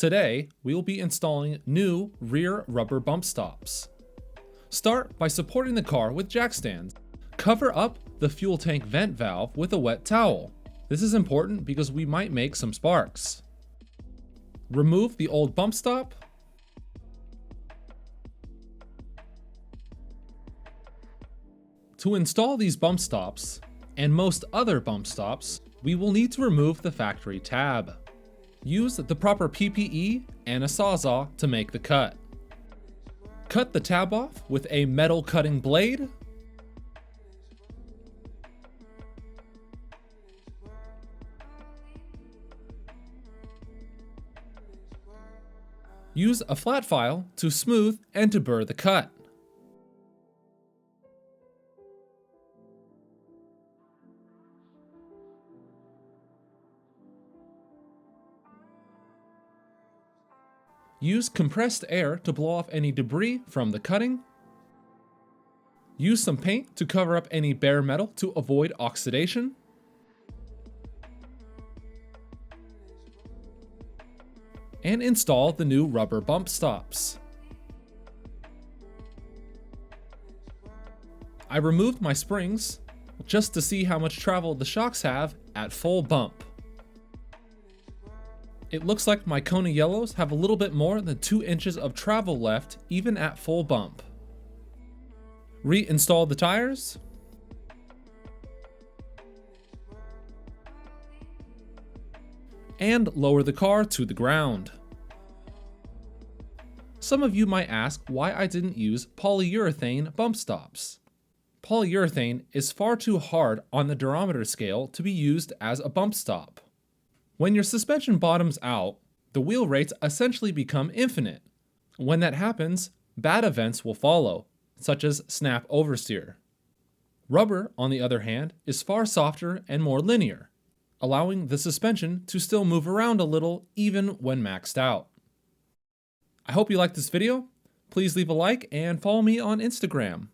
Today, we will be installing new rear rubber bump stops. Start by supporting the car with jack stands. Cover up the fuel tank vent valve with a wet towel. This is important because we might make some sparks. Remove the old bump stop. To install these bump stops, and most other bump stops, we will need to remove the factory tab. Use the proper PPE and a sawzall to make the cut. Cut the tab off with a metal cutting blade. Use a flat file to smooth and to burr the cut. Use compressed air to blow off any debris from the cutting. Use some paint to cover up any bare metal to avoid oxidation. And install the new rubber bump stops. I removed my springs just to see how much travel the shocks have at full bump. It looks like my Kona yellows have a little bit more than 2 inches of travel left even at full bump. Reinstall the tires. And lower the car to the ground. Some of you might ask why I didn't use polyurethane bump stops. Polyurethane is far too hard on the durometer scale to be used as a bump stop. When your suspension bottoms out, the wheel rates essentially become infinite. When that happens, bad events will follow, such as snap oversteer. Rubber, on the other hand, is far softer and more linear, allowing the suspension to still move around a little even when maxed out. I hope you liked this video. Please leave a like and follow me on Instagram.